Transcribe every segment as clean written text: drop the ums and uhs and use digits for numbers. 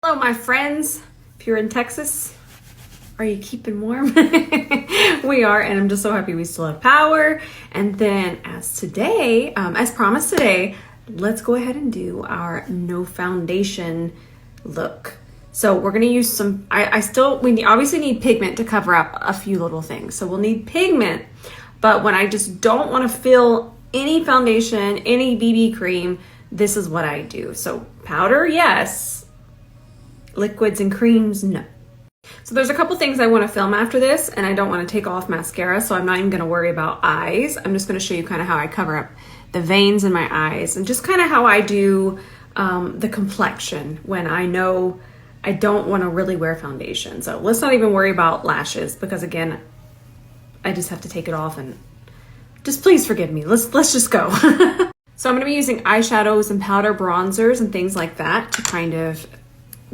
Hello, my friends. If you're in Texas, are you keeping warm? We are, and I'm just so happy we still have power. And then as promised today, let's go ahead and do our no foundation look. So we're gonna use some, we obviously need pigment to cover up a few little things. So we'll need pigment, but when I just don't wanna fill any foundation, any BB cream, this is what I do. So powder, yes. Liquids and creams, no. So there's a couple things I want to film after this, and I don't want to take off mascara, so I'm not even going to worry about eyes. I'm just going to show you kind of how I cover up the veins in my eyes and just kind of how I do the complexion when I know I don't want to really wear foundation. So let's not even worry about lashes because, again, I just have to take it off, and just please forgive me. Let's just go. So I'm going to be using eyeshadows and powder bronzers and things like that to kind of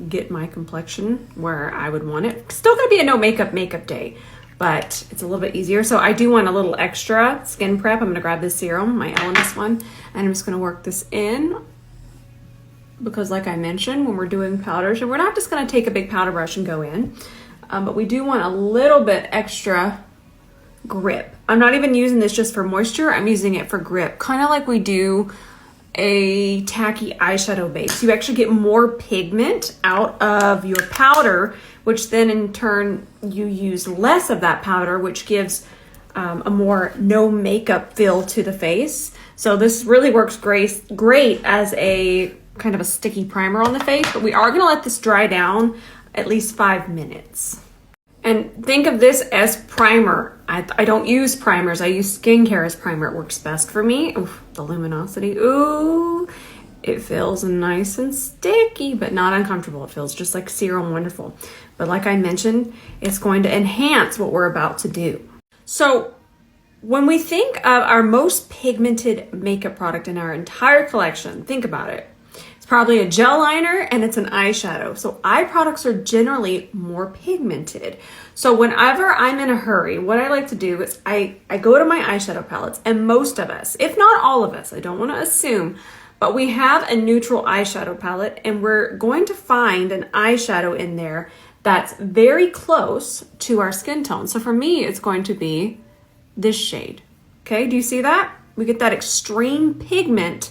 get my complexion where I would want it. Still gonna be a no makeup day, but it's a little bit easier. So I do want a little extra skin prep. I'm gonna grab this serum, my yall one, and I'm just gonna work this in because like I mentioned, when we're doing powders, and we're not just gonna take a big powder brush and go in, but we do want a little bit extra grip. I'm not even using this just for moisture, I'm using it for grip, kind of like we do a tacky eyeshadow base. You actually get more pigment out of your powder, which then in turn you use less of that powder, which gives a more no makeup feel to the face. So this really works great as a kind of a sticky primer on the face, but we are gonna let this dry down at least 5 minutes. And think of this as primer. I don't use primers. I use skincare as primer. It works best for me. Oof, the luminosity. Ooh, it feels nice and sticky, but not uncomfortable. It feels just like serum wonderful. But like I mentioned, it's going to enhance what we're about to do. So when we think of our most pigmented makeup product in our entire collection, think about it. Probably a gel liner and it's an eyeshadow. So eye products are generally more pigmented. So whenever I'm in a hurry, what I like to do is I go to my eyeshadow palettes, and most of us, if not all of us, I don't want to assume, but we have a neutral eyeshadow palette, and we're going to find an eyeshadow in there that's very close to our skin tone. So for me, it's going to be this shade. Okay, do you see that? We get that extreme pigment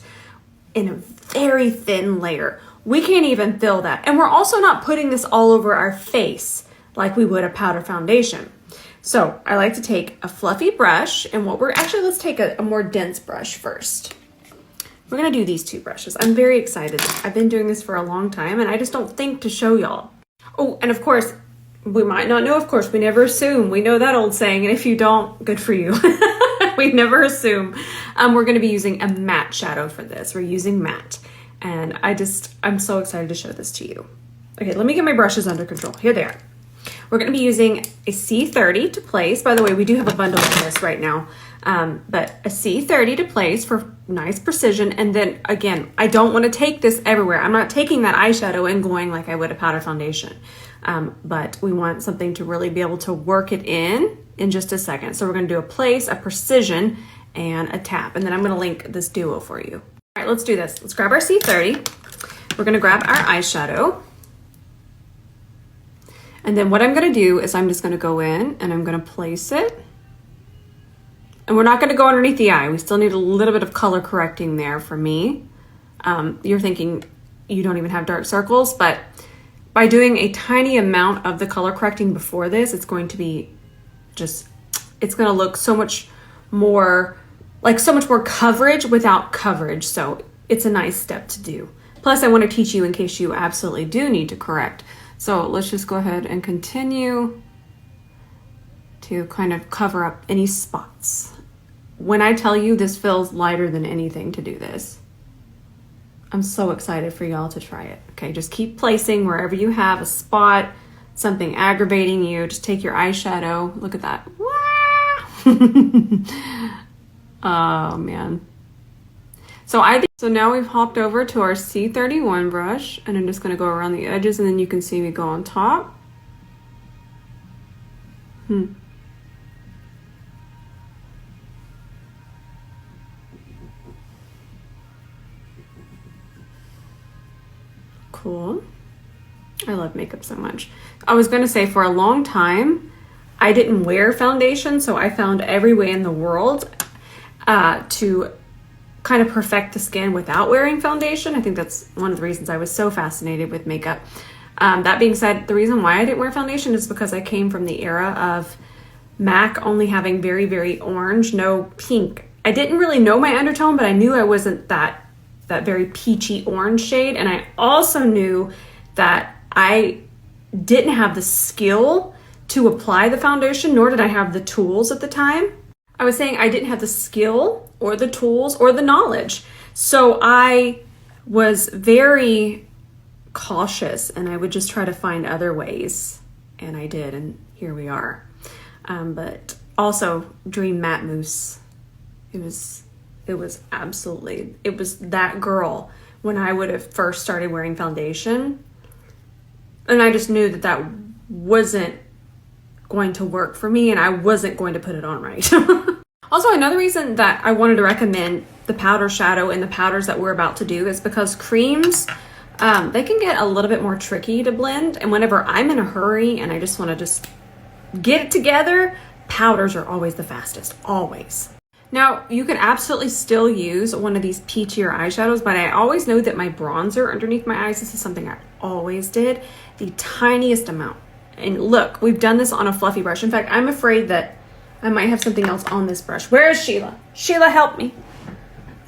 in a very thin layer. We can't even feel that. And we're also not putting this all over our face like we would a powder foundation. So I like to take a fluffy brush, and let's take a more dense brush first. We're gonna do these two brushes. I'm very excited. I've been doing this for a long time, and I just don't think to show y'all. Oh, and of course, we might not know, of course, we never assume. We know that old saying, and if you don't, good for you. We never assume. We're going to be using a matte shadow for this. We're using matte. And I'm so excited to show this to you. Okay, let me get my brushes under control. Here they are. We're going to be using a C30 to place. By the way, we do have a bundle of this right now. But a C30 to place for nice precision. And then again, I don't want to take this everywhere. I'm not taking that eyeshadow and going like I would a powder foundation. But we want something to really be able to work it in just a second. So we're going to do a place, a precision, and a tap. And then I'm going to link this duo for you. All right, let's do this. Let's grab our C30. We're going to grab our eyeshadow. And then what I'm going to do is I'm just going to go in and I'm going to place it. And we're not going to go underneath the eye. We still need a little bit of color correcting there for me. You're thinking you don't even have dark circles, but by doing a tiny amount of the color correcting before this, it's going to be it's going to look so much more coverage without coverage. So it's a nice step to do. Plus I want to teach you in case you absolutely do need to correct. So let's just go ahead and continue to kind of cover up any spots. When I tell you this feels lighter than anything to do this, I'm so excited for y'all to try it. Okay, just keep placing wherever you have a spot, something aggravating you. Just take your eyeshadow. Look at that. Oh man. So now we've hopped over to our C31 brush, and I'm just going to go around the edges, and then you can see me go on top. Cool. I love makeup so much. I was gonna say, for a long time, I didn't wear foundation, so I found every way in the world to kind of perfect the skin without wearing foundation. I think that's one of the reasons I was so fascinated with makeup. That being said, the reason why I didn't wear foundation is because I came from the era of MAC only having very, very orange, no pink. I didn't really know my undertone, but I knew I wasn't that very peachy orange shade. And I also knew that I didn't have the skill to apply the foundation, nor did I have the tools at the time. I was saying I didn't have the skill or the tools or the knowledge. So I was very cautious and I would just try to find other ways. And I did, and here we are. But also Dream Matte Mousse. It was that girl when I would have first started wearing foundation. And I just knew that wasn't going to work for me and I wasn't going to put it on right. Also, another reason that I wanted to recommend the powder shadow and the powders that we're about to do is because creams, they can get a little bit more tricky to blend. And whenever I'm in a hurry and I just want to get it together, powders are always the fastest, always. Now, you can absolutely still use one of these peachier eyeshadows, but I always know that my bronzer underneath my eyes, this is something I always did, the tiniest amount. And look, we've done this on a fluffy brush. In fact, I'm afraid that I might have something else on this brush. Where is Sheila? Sheila, help me.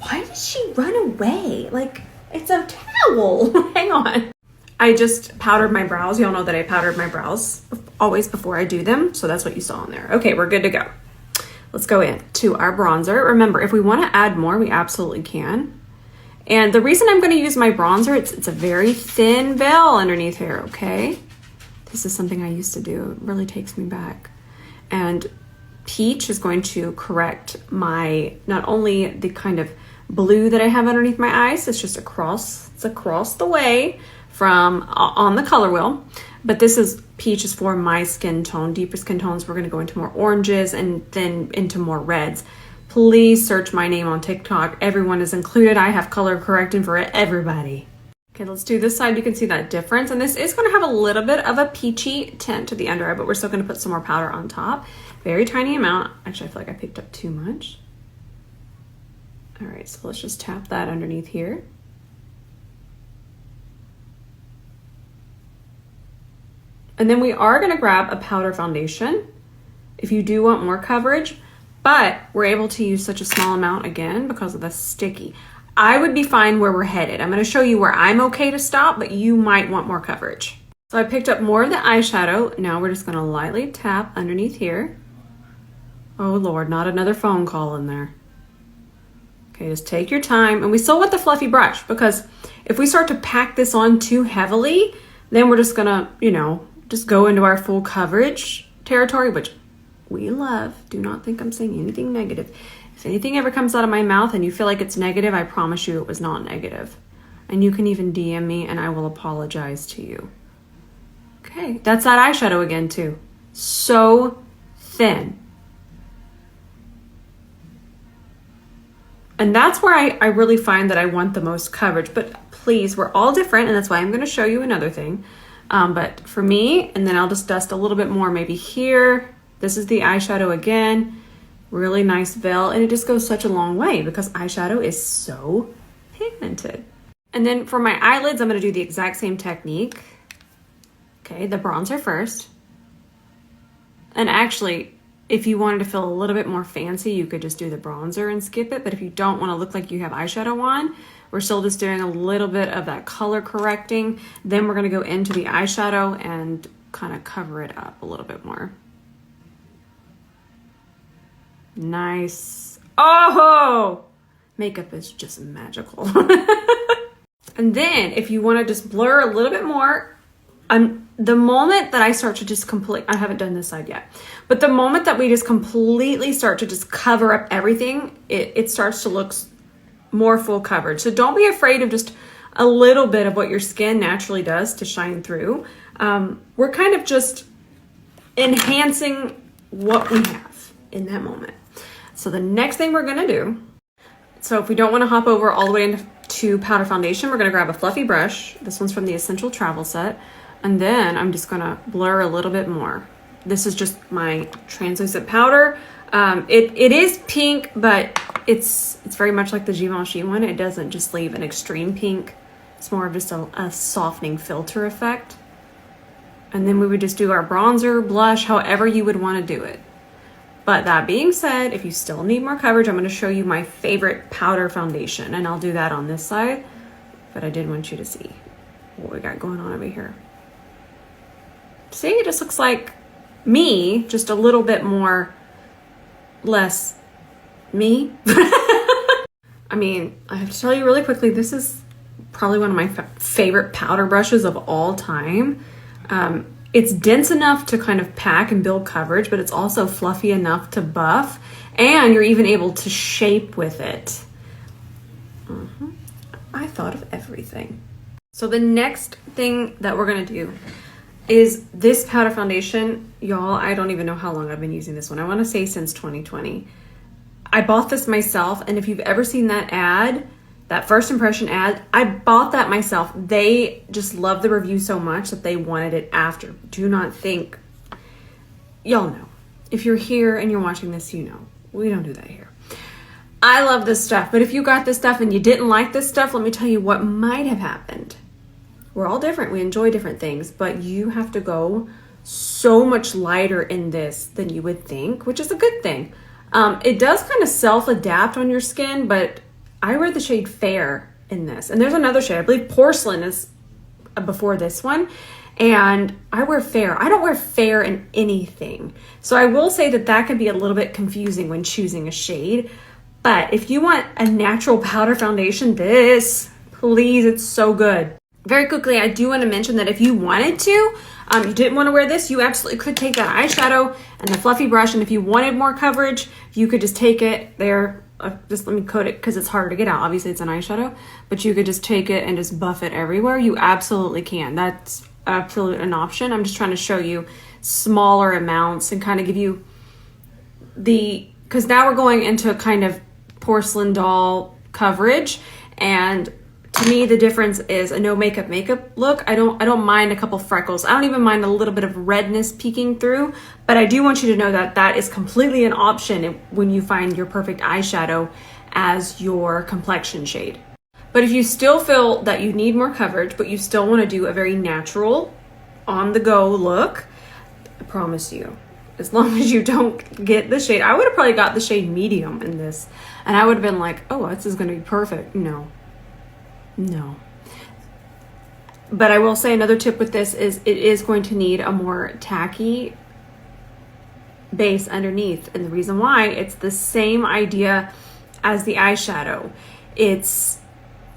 Why did she run away? Like, it's a towel. Hang on. I just powdered my brows. Y'all know that I powdered my brows always before I do them. So that's what you saw on there. Okay, we're good to go. Let's go into our bronzer. Remember, if we want to add more, we absolutely can. And the reason I'm going to use my bronzer, it's a very thin veil underneath here, okay? This is something I used to do. It really takes me back. And peach is going to correct my, not only the kind of blue that I have underneath my eyes, it's just across the way from on the color wheel. But this is, peach is for my skin tone, deeper skin tones. We're going to go into more oranges and then into more reds. Please search my name on TikTok. Everyone is included. I have color correcting for everybody. Okay, let's do this side. You can see that difference. And this is going to have a little bit of a peachy tint to the under eye, but we're still going to put some more powder on top. Very tiny amount. Actually, I feel like I picked up too much. All right, so let's just tap that underneath here. And then we are going to grab a powder foundation if you do want more coverage, but we're able to use such a small amount again because of the sticky. I would be fine where we're headed. I'm going to show you where I'm okay to stop, but you might want more coverage. So I picked up more of the eyeshadow. Now we're just going to lightly tap underneath here. Oh Lord, not another phone call in there. Okay, just take your time. And we still want the fluffy brush because if we start to pack this on too heavily, then we're just going to, just go into our full coverage territory, which we love. Do not think I'm saying anything negative. If anything ever comes out of my mouth and you feel like it's negative, I promise you it was not negative. And you can even DM me and I will apologize to you. Okay, that's that eyeshadow again too. So thin. And that's where I really find that I want the most coverage. But please, we're all different, and that's why I'm going to show you another thing. But for me, and then I'll just dust a little bit more maybe here. This is the eyeshadow again. Really nice veil, and it just goes such a long way because eyeshadow is so pigmented. And then for my eyelids, I'm going to do the exact same technique. Okay, the bronzer first. And actually, if you wanted to feel a little bit more fancy, you could just do the bronzer and skip it. But if you don't want to look like you have eyeshadow on, we're still just doing a little bit of that color correcting. Then we're going to go into the eyeshadow and kind of cover it up a little bit more. Nice. Oh, makeup is just magical. And then if you want to just blur a little bit more, the moment that I start to just I haven't done this side yet, but the moment that we just completely start to just cover up everything, it starts to look more full coverage. So don't be afraid of just a little bit of what your skin naturally does to shine through. We're kind of just enhancing what we have in that moment. So the next thing we're gonna do, so if we don't wanna hop over all the way into powder foundation, we're gonna grab a fluffy brush. This one's from the Essential Travel Set. And then I'm just gonna blur a little bit more. This is just my translucent powder. It is pink, but it's very much like the Givenchy one. It doesn't just leave an extreme pink. It's more of just a softening filter effect. And then we would just do our bronzer, blush, however you would want to do it. But that being said, if you still need more coverage, I'm going to show you my favorite powder foundation, and I'll do that on this side. But I did want you to see what we got going on over here. See, it just looks like me, just a little bit more, less me. I mean, I have to tell you really quickly, this is probably one of my favorite powder brushes of all time. It's dense enough to kind of pack and build coverage, but it's also fluffy enough to buff, and you're even able to shape with it. I thought of everything. So the next thing that we're gonna do is this powder foundation. Y'all, I don't even know how long I've been using this one. I wanna say since 2020. I bought this myself, and if you've ever seen that ad, that first impression ad, I bought that myself. They just loved the review so much that they wanted it after. Do not think, y'all know. If you're here and you're watching this, you know. We don't do that here. I love this stuff, but if you got this stuff and you didn't like this stuff, let me tell you what might have happened. We're all different. We enjoy different things, but you have to go so much lighter in this than you would think, which is a good thing. It does kind of self-adapt on your skin, but I wear the shade Fair in this. And there's another shade, I believe Porcelain is before this one. And I wear Fair. I don't wear Fair in anything. So I will say that that can be a little bit confusing when choosing a shade. But if you want a natural powder foundation, this, please, it's so good. Very quickly, I do want to mention that if you wanted to, you didn't want to wear this, you absolutely could take that eyeshadow and the fluffy brush. And if you wanted more coverage, you could just take it there. Just let me coat it because it's harder to get out. Obviously it's an eyeshadow, but you could just take it and just buff it everywhere. You absolutely can. That's absolutely an option. I'm just trying to show you smaller amounts and kind of give you because now we're going into kind of porcelain doll coverage. And to me, the difference is a no makeup look. I don't mind a couple freckles. I don't even mind a little bit of redness peeking through, but I do want you to know that that is completely an option when you find your perfect eyeshadow as your complexion shade. But if you still feel that you need more coverage, but you still want to do a very natural, on the go look, I promise you, as long as you don't get the shade, I would have probably got the shade medium in this, and I would have been like, oh, this is going to be perfect. No. But I will say another tip with this is it is going to need a more tacky base underneath. And the reason why, it's the same idea as the eyeshadow.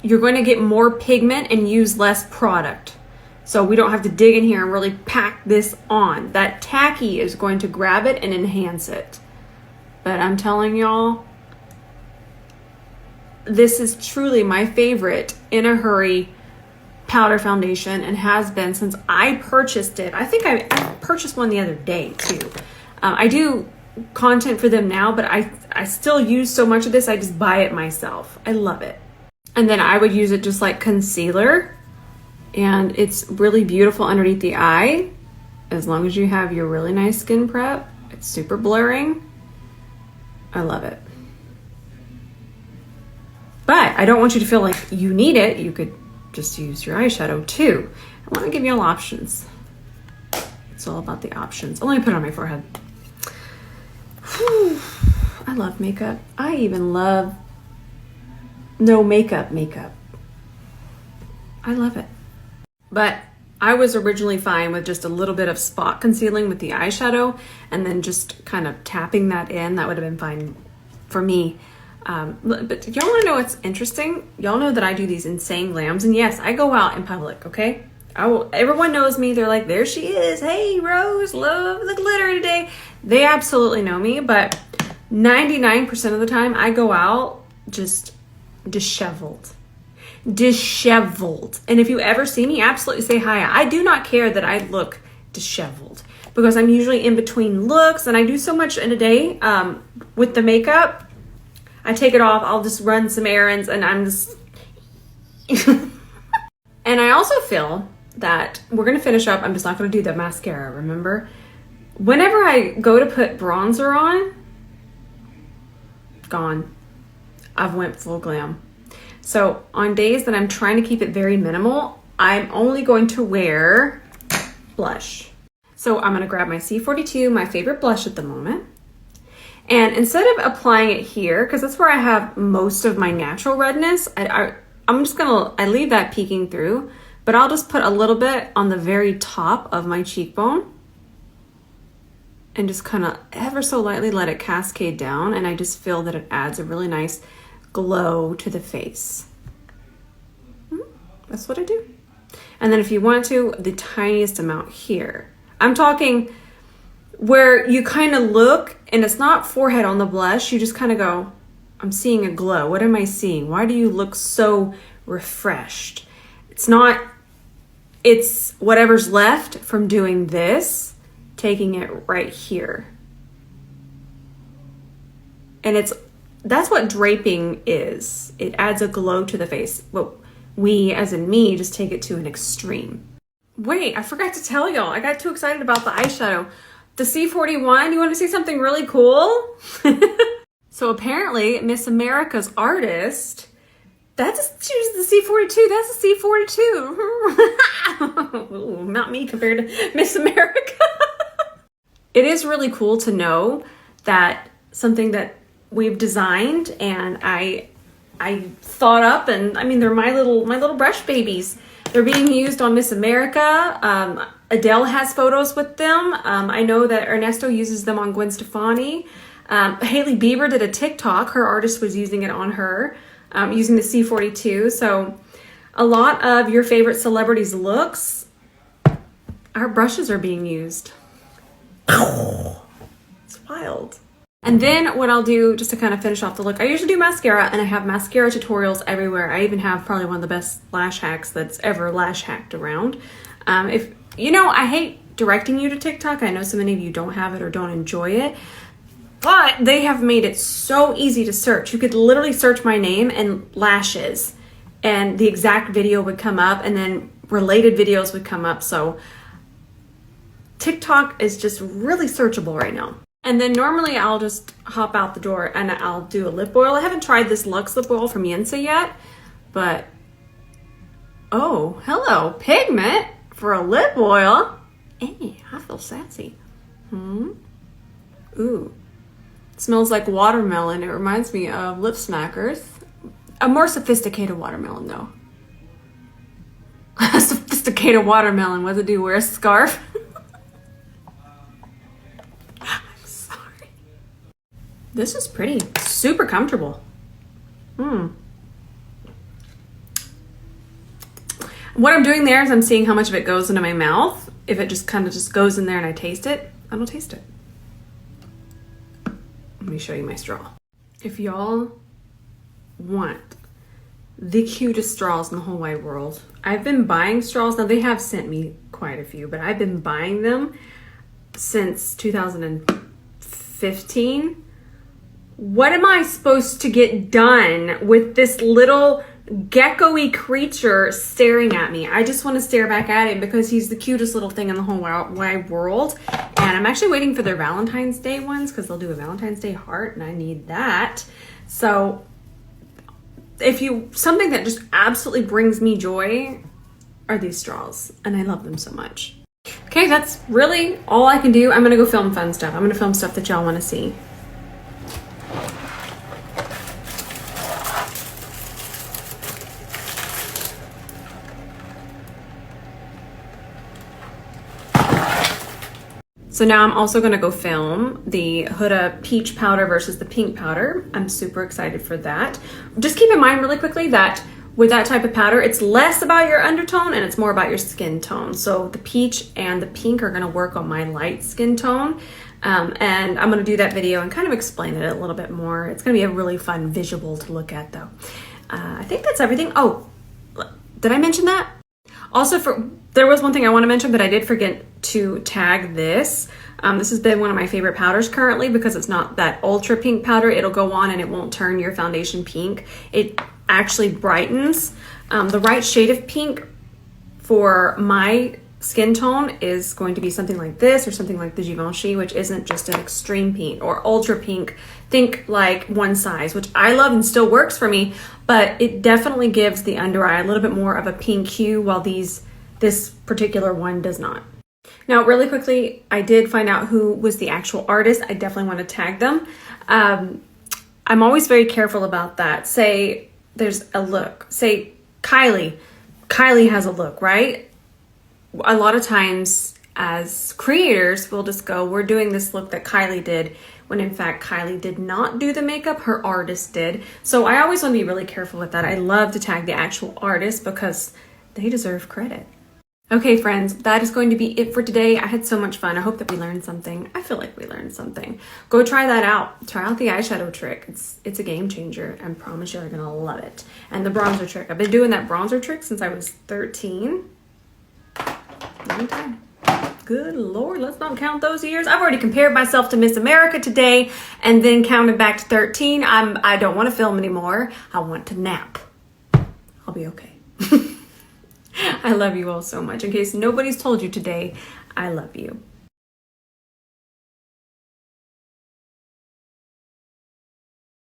You're going to get more pigment and use less product. So we don't have to dig in here and really pack this on. That tacky is going to grab it and enhance it. But I'm telling y'all, this is truly my favorite in a hurry powder foundation, and has been since I purchased it. I think I purchased one the other day too. I do content for them now, but I still use so much of this, I just buy it myself. I love it. And then I would use it just like concealer, and it's really beautiful underneath the eye. As long as you have your really nice skin prep, it's super blurring. I love it. But I don't want you to feel like you need it. You could just use your eyeshadow too. I want to give you all options. It's all about the options. Let me put it on my forehead. Whew. I love makeup. I even love no makeup. I love it. But I was originally fine with just a little bit of spot concealing with the eyeshadow and then just kind of tapping that in. That would have been fine for me. But y'all want to know what's interesting? Y'all know that I do these insane glams, and yes, I go out in public, okay? Everyone knows me. They're like, there she is. Hey, Rose, love the glitter today. They absolutely know me, but 99% of the time I go out just disheveled. And if you ever see me, absolutely say hi. I do not care that I look disheveled because I'm usually in between looks, and I do so much in a day with the makeup. I take it off, I'll just run some errands, and I'm just... And I also feel that we're gonna finish up. I'm just not gonna do the mascara, remember? Whenever I go to put bronzer on, gone. I've went full glam. So on days that I'm trying to keep it very minimal, I'm only going to wear blush. So I'm gonna grab my C42, my favorite blush at the moment. And instead of applying it here, because that's where I have most of my natural redness, I'm just gonna, I leave that peeking through, but I'll just put a little bit on the very top of my cheekbone and just kind of ever so lightly let it cascade down. And I just feel that it adds a really nice glow to the face. That's what I do. And then if you want to, the tiniest amount here. I'm talking where you kind of look and it's not forehead on the blush. You just kind of go, I'm seeing a glow. What am I seeing? Why do you look so refreshed? It's not, it's whatever's left from doing this, taking it right here. And that's what draping is. It adds a glow to the face. Well, we, as in me, just take it to an extreme. Wait, I forgot to tell y'all. I got too excited about the eyeshadow. The C41, you want to see something really cool? So apparently, Miss America's artist, she uses the C42. That's a C42. Ooh, not me compared to Miss America. It is really cool to know that something that we've designed and I thought up, and I mean, they're my little brush babies. They're being used on Miss America. Adele has photos with them. I know that Ernesto uses them on Gwen Stefani. Hailey Bieber did a TikTok. Her artist was using it on her, using the C42. So a lot of your favorite celebrities' looks, our brushes are being used. It's wild. And then what I'll do, just to kind of finish off the look, I usually do mascara, and I have mascara tutorials everywhere. I even have probably one of the best lash hacks that's ever lash hacked around. If you know, I hate directing you to TikTok. I know so many of you don't have it or don't enjoy it, but they have made it so easy to search. You could literally search my name and lashes, and the exact video would come up, and then related videos would come up. So TikTok is just really searchable right now. And then normally I'll just hop out the door and I'll do a lip oil. I haven't tried this Luxe lip oil from Yensa yet, but oh, hello, pigment for a lip oil. Hey, I feel sassy. Ooh, it smells like watermelon. It reminds me of Lip Smackers. A more sophisticated watermelon though. A sophisticated watermelon. What does it do? Wear a scarf? This is pretty, super comfortable. What I'm doing there is I'm seeing how much of it goes into my mouth. If it just kind of just goes in there and I taste it, I don't taste it. Let me show you my straw. If y'all want the cutest straws in the whole wide world, I've been buying straws. Now they have sent me quite a few, but I've been buying them since 2015. What am I supposed to get done with this little gecko-y creature staring at me? I just want to stare back at him because he's the cutest little thing in the whole wide world. And I'm actually waiting for their Valentine's Day ones because they'll do a Valentine's Day heart and I need that. So something that just absolutely brings me joy are these straws, and I love them so much. Okay, that's really all I can do. I'm gonna go film fun stuff. I'm gonna film stuff that y'all want to see. So now I'm also gonna go film the Huda peach powder versus the pink powder. I'm super excited for that. Just keep in mind really quickly that with that type of powder, it's less about your undertone and it's more about your skin tone. So the peach and the pink are gonna work on my light skin tone. And I'm gonna do that video and kind of explain it a little bit more. It's gonna be a really fun visual to look at though. I think that's everything. Oh, did I mention that? Also, there was one thing I want to mention, but I did forget to tag this. This has been one of my favorite powders currently because it's not that ultra pink powder. It'll go on and it won't turn your foundation pink. It actually brightens. The right shade of pink for my skin tone is going to be something like this or something like the Givenchy, which isn't just an extreme pink or ultra pink. Think like one size, which I love and still works for me, but it definitely gives the under eye a little bit more of a pink hue, while this particular one does not. Now, really quickly, I did find out who was the actual artist. I definitely want to tag them. I'm always very careful about that. Say there's a look, say Kylie has a look, right? A lot of times as creators, we'll just go, we're doing this look that Kylie did, when in fact Kylie did not do the makeup, her artist did. So I always want to be really careful with that. I love to tag the actual artist because they deserve credit. Okay, friends, that is going to be it for today. I had so much fun. I hope that we learned something. I feel like we learned something. Go try that out. Try out the eyeshadow trick. It's a game changer. I promise you're gonna love it. And the bronzer trick. I've been doing that bronzer trick since I was 13. Long time. Good Lord, let's not count those years. I've already compared myself to Miss America today and then counted back to 13. I don't want to film anymore. I want to nap. I'll be okay. I love you all so much. In case nobody's told you today, I love you.